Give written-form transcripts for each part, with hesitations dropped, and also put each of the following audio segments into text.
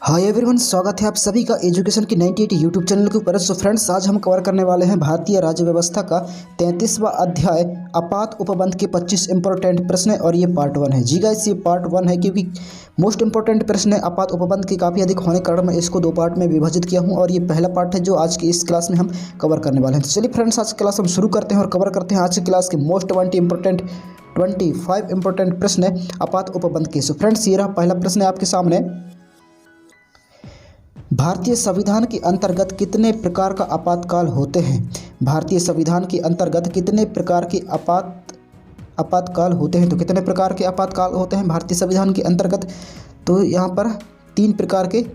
Hi everyone, स्वागत है आप सभी का एजुकेशन की 98 यूट्यूब चैनल के ऊपर। सो फ्रेंड्स, आज हम कवर करने वाले हैं भारतीय राज्य व्यवस्था का 33वां अध्याय आपात उपबंध के 25 इंपॉर्टेंट प्रश्न है और ये पार्ट 1 है। जी गाइस, ये पार्ट 1 है क्योंकि मोस्ट इंपॉर्टेंट प्रश्न है आपात उपबंध के काफ़ी अधिक होने के कारण मैं इसको 2 पार्ट में विभाजित किया हूँ और ये पहला पार्ट है जो आज की इस क्लास में हम कवर करने वाले हैं। तो चलिए फ्रेंड्स, आज की क्लास हम शुरू करते हैं और कवर करते हैं आज की क्लास के मोस्ट 25 इंपॉर्टेंट प्रश्न है आपात उपबंध के। सो फ्रेंड्स, ये रहा पहला प्रश्न है आपके सामने। भारतीय संविधान के अंतर्गत कितने प्रकार का आपातकाल होते हैं? भारतीय संविधान के अंतर्गत कितने प्रकार के आपातकाल होते हैं? तो कितने प्रकार के आपातकाल होते हैं भारतीय संविधान के अंतर्गत? तो यहाँ पर 3 प्रकार के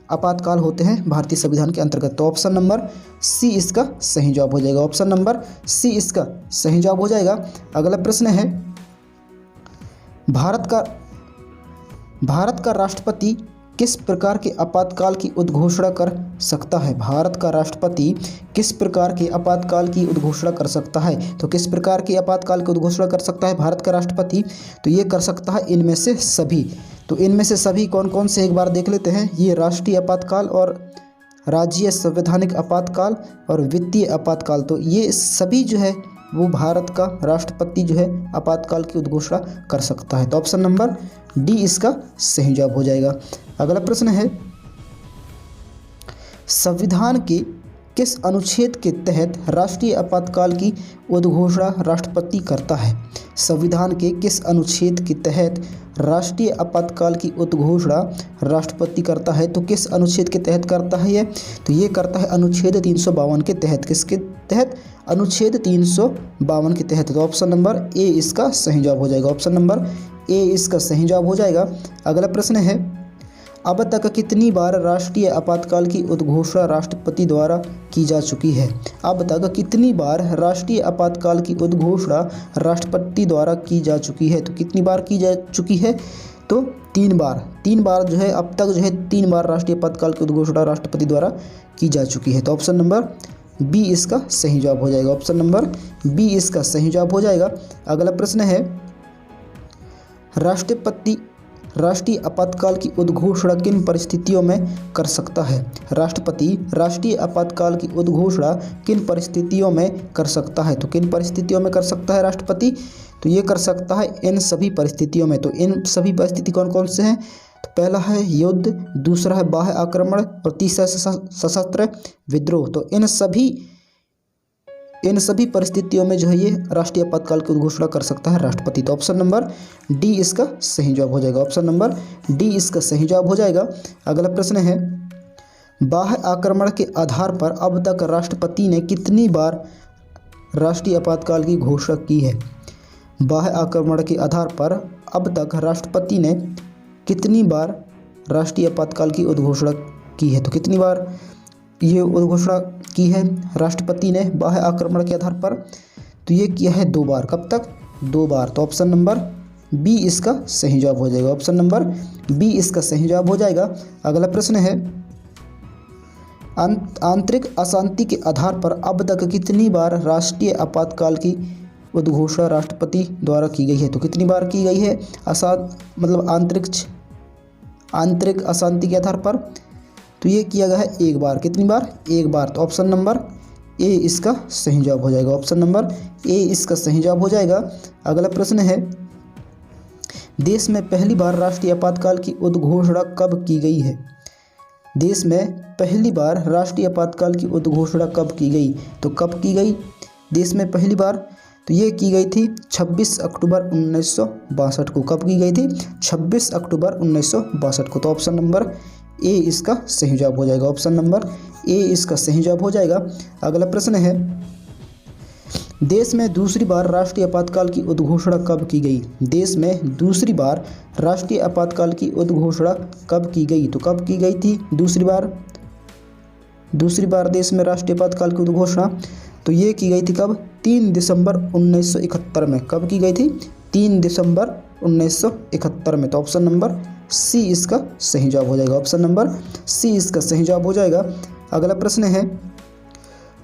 आपातकाल होते हैं भारतीय संविधान के अंतर्गत। तो ऑप्शन नंबर सी इसका सही जवाब हो जाएगा। ऑप्शन नंबर सी इसका सही जवाब हो जाएगा। अगला प्रश्न है, भारत का राष्ट्रपति किस प्रकार के आपातकाल की उद्घोषणा कर सकता है? भारत का राष्ट्रपति किस प्रकार के आपातकाल की उद्घोषणा कर सकता है? तो किस प्रकार के आपातकाल की उद्घोषणा कर सकता है भारत का राष्ट्रपति? तो ये कर सकता है इनमें से सभी। तो इनमें से सभी कौन कौन से एक बार देख लेते हैं। ये राष्ट्रीय आपातकाल और राज्य संवैधानिक आपातकाल और वित्तीय आपातकाल, तो ये सभी जो है वो भारत का राष्ट्रपति जो है आपातकाल की उद्घोषणा कर सकता है। तो ऑप्शन नंबर डी इसका सही जवाब हो जाएगा। अगला प्रश्न है, संविधान के किस अनुच्छेद के तहत राष्ट्रीय आपातकाल की उद्घोषणा राष्ट्रपति करता है? संविधान के किस अनुच्छेद के तहत राष्ट्रीय आपातकाल की उद्घोषणा राष्ट्रपति करता है? तो किस अनुच्छेद के तहत करता है ये? तो ये करता है अनुच्छेद 352 के तहत। किसके तहत? अनुच्छेद 352 के तहत। तो ऑप्शन नंबर ए इसका सही जवाब हो जाएगा। ऑप्शन नंबर ए इसका सही जवाब हो जाएगा। अगला प्रश्न है, अब तक कितनी बार राष्ट्रीय आपातकाल की उद्घोषणा राष्ट्रपति द्वारा की जा चुकी है? अब तक कितनी बार राष्ट्रीय आपातकाल की उद्घोषणा राष्ट्रपति द्वारा की जा चुकी है? तो कितनी बार की जा चुकी है? तो 3 बार। 3 बार जो है अब तक जो है 3 बार राष्ट्रीय आपातकाल की उद्घोषणा राष्ट्रपति द्वारा की जा चुकी है। तो ऑप्शन नंबर बी इसका सही जवाब हो जाएगा। ऑप्शन नंबर बी इसका सही जवाब हो जाएगा। अगला प्रश्न है, राष्ट्रीय आपातकाल की उद्घोषणा किन परिस्थितियों में कर सकता है? राष्ट्रपति राष्ट्रीय आपातकाल की उद्घोषणा किन परिस्थितियों में कर सकता है? तो किन परिस्थितियों में कर सकता है राष्ट्रपति? तो ये कर सकता है इन सभी परिस्थितियों में। तो इन सभी परिस्थिति कौन कौन से हैं? तो पहला है युद्ध, दूसरा है बाह्य आक्रमण और तीसरा सशस्त्र विद्रोह। तो इन सभी परिस्थितियों में जो है ये राष्ट्रीय आपातकाल की उद्घोषणा कर सकता है राष्ट्रपति। तो ऑप्शन नंबर डी इसका सही जवाब हो जाएगा। ऑप्शन नंबर डी इसका सही जवाब हो जाएगा। अगला प्रश्न है, बाह्य आक्रमण के आधार पर अब तक राष्ट्रपति ने कितनी बार राष्ट्रीय आपातकाल की घोषणा की है? बाह्य आक्रमण के आधार पर अब तक राष्ट्रपति ने कितनी बार राष्ट्रीय आपातकाल की उद्घोषणा की है? तो कितनी बार ये उद्घोषणा की है राष्ट्रपति ने बाह्य आक्रमण के आधार पर? तो ये किया है 2 बार। कब तक? 2 बार। तो ऑप्शन नंबर बी इसका सही जवाब हो जाएगा। ऑप्शन नंबर बी इसका सही जवाब हो जाएगा। अगला प्रश्न है, आंतरिक अशांति के आधार पर अब तक कितनी बार राष्ट्रीय आपातकाल की उद्घोषणा राष्ट्रपति द्वारा की गई है? तो कितनी बार की गई है? आंतरिक अशांति के आधार पर तो ये किया गया है 1 बार। कितनी बार? 1 बार। तो ऑप्शन नंबर ए इसका सही जवाब हो जाएगा। ऑप्शन नंबर ए इसका सही जवाब हो जाएगा। अगला प्रश्न है, देश में पहली बार राष्ट्रीय आपातकाल की उद्घोषणा कब की गई है? देश में पहली बार राष्ट्रीय आपातकाल की उद्घोषणा कब की गई? तो कब की गई देश में पहली बार? तो ये की गई थी 26 अक्टूबर 1962 को। कब की गई थी? 26 अक्टूबर 1962 को। तो ऑप्शन नंबर ए इसका सही जवाब हो जाएगा। ऑप्शन नंबर ए इसका सही जवाब हो जाएगा। अगला प्रश्न है, देश में दूसरी बार राष्ट्रीय आपातकाल की उद्घोषणा कब की गई? देश में दूसरी बार राष्ट्रीय आपातकाल की उद्घोषणा कब की गई? तो कब की गई थी दूसरी बार देश में राष्ट्रीय आपातकाल की उद्घोषणा? तो ये की गई थी कब? 3 दिसंबर 1971 में। कब की गई थी? 3 दिसंबर 1971 में। तो ऑप्शन नंबर सी इसका सही जवाब हो जाएगा। ऑप्शन नंबर सी इसका सही जवाब हो जाएगा। अगला प्रश्न है,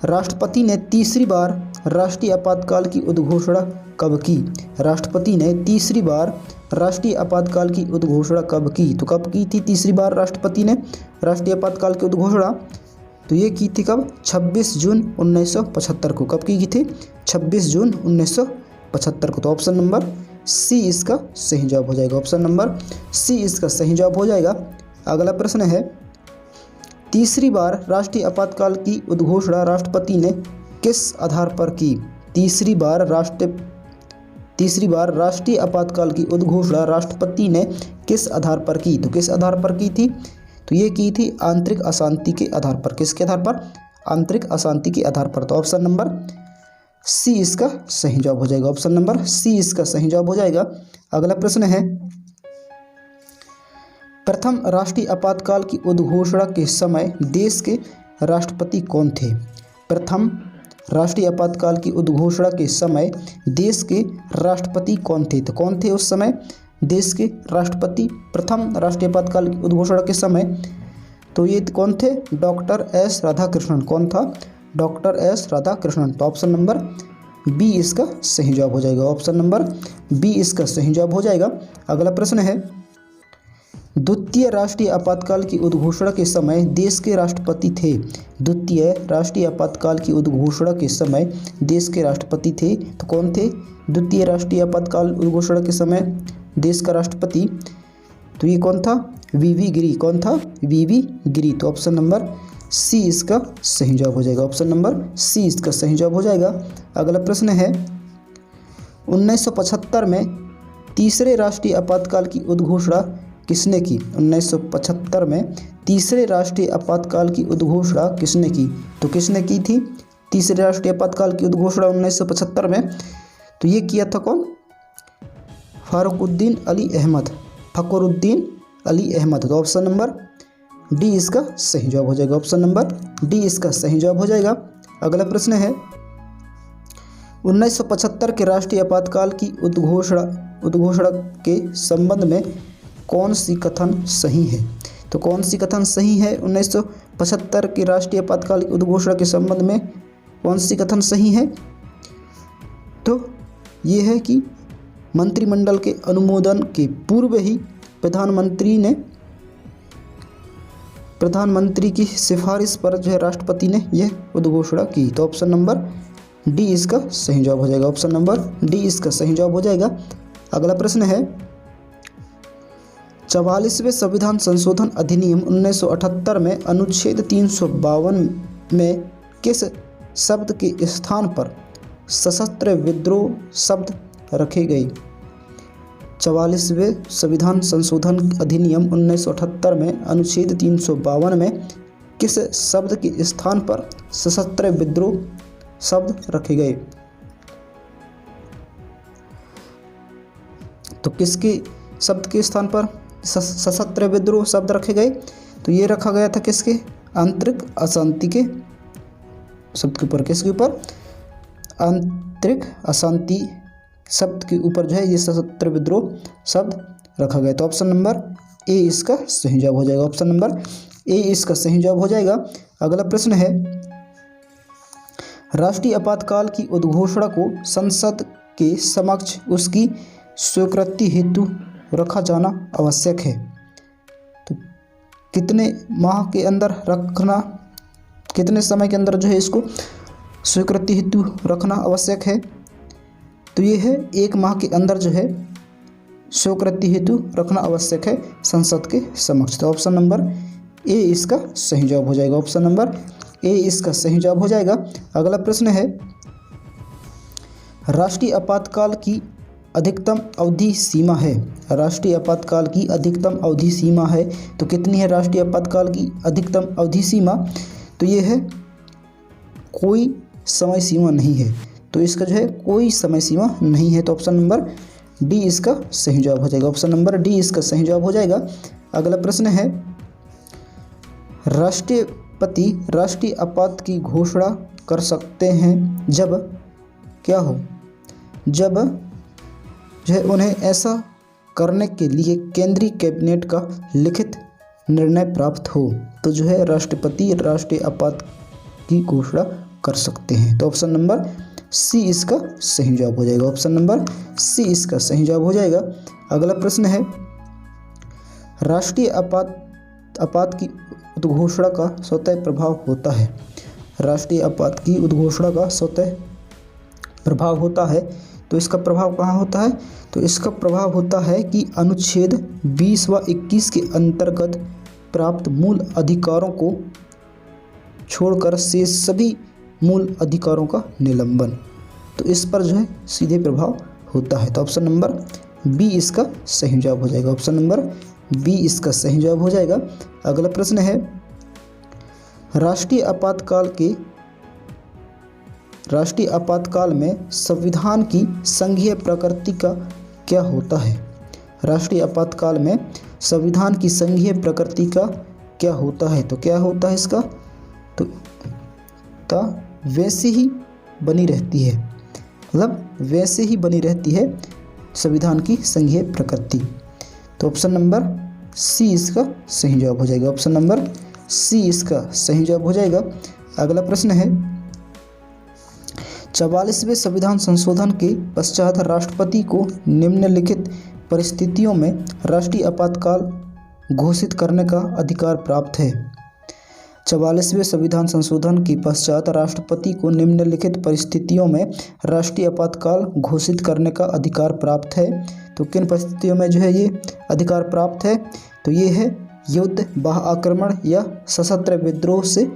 राष्ट्रपति ने तीसरी बार राष्ट्रीय आपातकाल की उद्घोषणा कब की? राष्ट्रपति ने तीसरी बार राष्ट्रीय आपातकाल की उद्घोषणा कब की? तो कब की थी तीसरी बार राष्ट्रपति ने राष्ट्रीय आपातकाल की उद्घोषणा? तो ये की थी कब? 26 जून 1975 को। कब की थी? 26 जून 1975 को। तो ऑप्शन नंबर सी इसका सही जवाब हो जाएगा। ऑप्शन नंबर सी इसका सही जवाब हो जाएगा। अगला प्रश्न है, तीसरी बार राष्ट्रीय आपातकाल की उद्घोषणा राष्ट्रपति ने किस आधार पर की? तीसरी बार राष्ट्रीय आपातकाल की उद्घोषणा राष्ट्रपति ने किस आधार पर की? तो किस आधार पर की थी? तो ये की थी आंतरिक अशांति के आधार पर। किसके आधार पर? आंतरिक अशांति के आधार पर। तो ऑप्शन नंबर सी इसका सही जवाब हो जाएगा। ऑप्शन नंबर सी इसका सही जवाब हो जाएगा। अगला प्रश्न है, प्रथम राष्ट्रीय आपातकाल की उद्घोषणा के समय देश के राष्ट्रपति कौन थे? प्रथम राष्ट्रीय आपातकाल की उद्घोषणा के समय देश के राष्ट्रपति कौन थे? तो कौन थे उस समय देश के राष्ट्रपति प्रथम राष्ट्रीय आपातकाल की उद्घोषणा के समय? तो ये कौन थे? Doctor S Radhakrishnan. कौन था? Doctor S Radhakrishnan. तो ऑप्शन नंबर बी इसका सही जवाब हो जाएगा। ऑप्शन नंबर बी इसका सही जवाब हो जाएगा। अगला प्रश्न है, द्वितीय राष्ट्रीय आपातकाल की उद्घोषणा के समय देश के राष्ट्रपति थे। द्वितीय राष्ट्रीय आपातकाल की उद्घोषणा के समय देश के राष्ट्रपति थे। तो कौन थे द्वितीय राष्ट्रीय आपातकाल उद्घोषणा के समय देश का राष्ट्रपति? तो ये कौन था? वीवी गिरी। कौन था? वीवी गिरी। तो ऑप्शन नंबर सी इसका सही जवाब हो जाएगा। ऑप्शन नंबर सी इसका सही जवाब हो जाएगा। अगला प्रश्न है, 1975 में तीसरे राष्ट्रीय आपातकाल की उद्घोषणा किसने की? 1975 में तीसरे राष्ट्रीय आपातकाल की उद्घोषणा किसने की? तो किसने की थी तीसरे राष्ट्रीय आपातकाल की उद्घोषणा 1975 में? तो ये किया था कौन? फखरुद्दीन अली अहमद। फखरुद्दीन अली अहमद। तो ऑप्शन नंबर डी इसका सही जवाब हो जाएगा। ऑप्शन नंबर डी इसका सही जवाब हो जाएगा। अगला प्रश्न है, 1975 के राष्ट्रीय आपातकाल की उद्घोषणा के संबंध में कौन सी कथन सही है? तो कौन सी कथन सही है? 1975 के राष्ट्रीय आपातकाल की उद्घोषणा के संबंध में कौन सी कथन सही है? तो ये है कि मंत्रिमंडल के अनुमोदन के पूर्व ही प्रधानमंत्री की सिफारिश पर जो है राष्ट्रपति ने यह उद्घोषणा की। तो ऑप्शन नंबर डी इसका सही जवाब हो जाएगा। ऑप्शन नंबर डी इसका सही जवाब हो जाएगा। अगला प्रश्न है, 44वें संविधान संशोधन अधिनियम 1978 में अनुच्छेद 352 में किस शब्द के स्थान पर सशस्त्र विद्रोह शब्द रखे गए? 44वें संविधान संशोधन अधिनियम 1978 में अनुच्छेद 352 में किस शब्द के स्थान पर सशस्त्र विद्रोह शब्द रखे गए? तो किसके शब्द के स्थान पर सशस्त्र विद्रोह शब्द रखे गए? तो ये रखा गया था किसके? आंतरिक अशांति के शब्द के ऊपर। किसके ऊपर? आंतरिक अशांति शब्द के ऊपर जो है ये सशस्त्र विद्रोह शब्द रखा गया। तो ऑप्शन नंबर ए इसका सही जवाब हो जाएगा। ऑप्शन नंबर ए इसका सही जवाब हो जाएगा। अगला प्रश्न है, राष्ट्रीय आपातकाल की उद्घोषणा को संसद के समक्ष उसकी स्वीकृति हेतु रखा जाना आवश्यक है। तो कितने माह के अंदर रखना, कितने समय के अंदर जो है इसको स्वीकृति हेतु रखना आवश्यक है? तो ये है 1 माह के अंदर जो है स्वीकृति हेतु रखना आवश्यक है संसद के समक्ष। तो ऑप्शन नंबर ए इसका सही जवाब हो जाएगा। ऑप्शन नंबर ए इसका सही जवाब हो जाएगा। अगला प्रश्न है, राष्ट्रीय आपातकाल की अधिकतम अवधि सीमा है। राष्ट्रीय आपातकाल की अधिकतम अवधि सीमा है। तो कितनी है राष्ट्रीय आपातकाल की अधिकतम अवधि सीमा? तो ये है कोई समय सीमा नहीं है। तो इसका जो है कोई समय सीमा नहीं है। तो ऑप्शन नंबर डी इसका सही जवाब हो जाएगा। ऑप्शन नंबर डी इसका सही जवाब हो जाएगा। अगला प्रश्न है, राष्ट्रपति राष्ट्रीय आपात की घोषणा कर सकते हैं जब क्या हो? जब जो है उन्हें ऐसा करने के लिए केंद्रीय कैबिनेट का लिखित निर्णय प्राप्त हो। तो जो है राष्ट्रपति राष्ट्रीय आपात की घोषणा कर सकते हैं। तो ऑप्शन नंबर सी इसका सही जवाब हो जाएगा। ऑप्शन नंबर सी इसका सही जवाब हो जाएगा। अगला प्रश्न है, राष्ट्रीय आपात की उद्घोषणा का स्वतः प्रभाव होता है। राष्ट्रीय आपात की उद्घोषणा का स्वतः प्रभाव होता है। तो इसका प्रभाव कहाँ होता है? तो इसका प्रभाव होता है कि अनुच्छेद 20 व 21 के अंतर्गत प्राप्त मूल अधिकारों को छोड़कर शेष सभी मूल अधिकारों का निलंबन। तो इस पर जो है सीधे प्रभाव होता है। तो ऑप्शन नंबर बी इसका सही जवाब हो जाएगा। ऑप्शन नंबर बी इसका सही जवाब हो जाएगा। अगला प्रश्न है, राष्ट्रीय आपातकाल में संविधान की संघीय प्रकृति का क्या होता है? राष्ट्रीय आपातकाल में संविधान की संघीय प्रकृति का क्या होता है? तो क्या होता है इसका? तो वैसे ही बनी रहती है, मतलब वैसे ही बनी रहती है संविधान की संघीय प्रकृति। तो ऑप्शन नंबर सी इसका सही जवाब हो जाएगा। ऑप्शन नंबर सी इसका सही जवाब हो जाएगा। अगला प्रश्न है, 44वें संविधान संशोधन के पश्चात राष्ट्रपति को निम्नलिखित परिस्थितियों में राष्ट्रीय आपातकाल घोषित करने का अधिकार प्राप्त है। 44वें संविधान संशोधन के पश्चात राष्ट्रपति को निम्नलिखित परिस्थितियों में राष्ट्रीय आपातकाल घोषित करने का अधिकार प्राप्त है। तो किन परिस्थितियों में जो है ये अधिकार प्राप्त है? तो ये है युद्ध, बाह्य आक्रमण या सशस्त्र विद्रोह से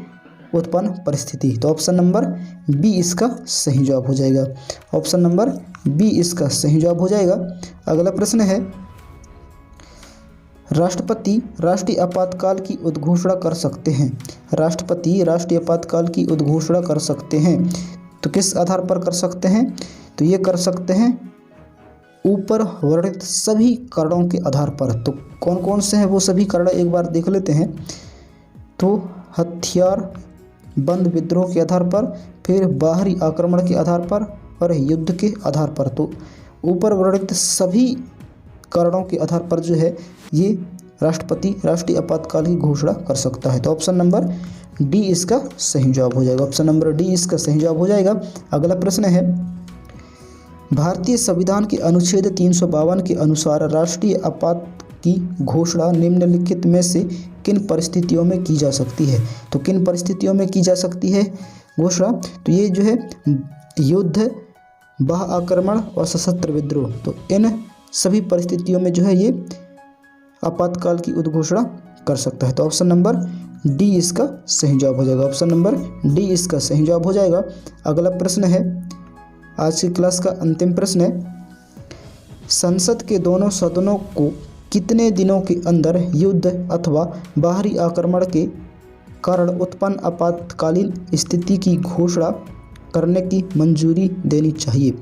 उत्पन्न परिस्थिति। तो ऑप्शन नंबर बी इसका सही जवाब हो जाएगा। ऑप्शन नंबर बी इसका सही जवाब हो जाएगा। अगला प्रश्न है, राष्ट्रपति राष्ट्रीय आपातकाल की उद्घोषणा कर सकते हैं। राष्ट्रपति राष्ट्रीय आपातकाल की उद्घोषणा कर सकते हैं। तो किस आधार पर कर सकते हैं? तो ये कर सकते हैं ऊपर वर्णित सभी कारणों के आधार पर। तो कौन कौन से हैं वो सभी कारण एक बार देख लेते हैं। तो हथियार बंद विद्रोह के आधार पर, फिर बाहरी आक्रमण के आधार पर और युद्ध के आधार पर। तो ऊपर वर्णित सभी कारणों के आधार पर जो है ये राष्ट्रपति राष्ट्रीय आपातकाल की घोषणा कर सकता है। तो ऑप्शन नंबर डी इसका सही जवाब हो जाएगा। ऑप्शन नंबर डी इसका सही जवाब हो जाएगा। अगला प्रश्न है, भारतीय संविधान के अनुच्छेद 352 के अनुसार राष्ट्रीय आपात की घोषणा निम्नलिखित में से किन परिस्थितियों में की जा सकती है? तो किन परिस्थितियों में की जा सकती है घोषणा? तो ये जो है युद्ध, बाह्य आक्रमण और सशस्त्र विद्रोह। तो इन सभी परिस्थितियों में जो है ये आपातकाल की उद्घोषणा कर सकता है। तो ऑप्शन नंबर डी इसका सही जवाब हो जाएगा। ऑप्शन नंबर डी इसका सही जवाब हो जाएगा। अगला प्रश्न है, आज की क्लास का अंतिम प्रश्न है, संसद के दोनों सदनों को कितने दिनों के अंदर युद्ध अथवा बाहरी आक्रमण के कारण उत्पन्न आपातकालीन स्थिति की घोषणा करने की मंजूरी देनी चाहिए?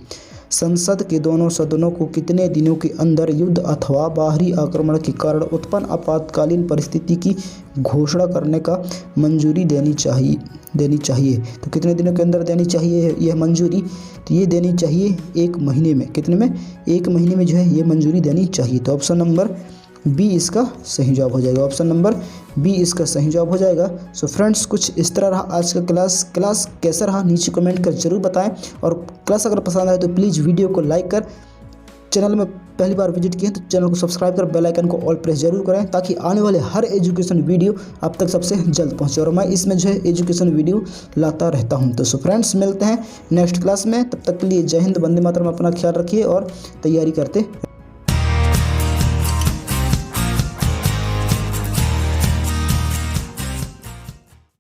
संसद के दोनों सदनों को कितने दिनों के अंदर युद्ध अथवा बाहरी आक्रमण के कारण उत्पन्न आपातकालीन परिस्थिति की घोषणा करने का मंजूरी देनी चाहिए। तो कितने दिनों के अंदर देनी चाहिए यह मंजूरी? तो ये देनी चाहिए 1 महीने में। कितने में? 1 महीने में जो है ये मंजूरी देनी चाहिए। तो ऑप्शन नंबर बी इसका सही जवाब हो जाएगा। ऑप्शन नंबर बी इसका सही जवाब हो जाएगा। सो फ्रेंड्स, कुछ इस तरह रहा आज का क्लास कैसा रहा नीचे कमेंट कर जरूर बताएं, और क्लास अगर पसंद आए तो प्लीज़ वीडियो को लाइक कर, चैनल में पहली बार विजिट किए तो चैनल को सब्सक्राइब कर बेल आइकन को ऑल प्रेस जरूर करें, ताकि आने वाले हर एजुकेशन वीडियो आप तक सबसे जल्द पहुंचे। और मैं इसमें जो है एजुकेशन वीडियो लाता रहता हूं। तो सो फ्रेंड्स, मिलते हैं नेक्स्ट क्लास में। तब तक के लिए जय हिंद, वंदे मातरम। अपना ख्याल रखिए और तैयारी करते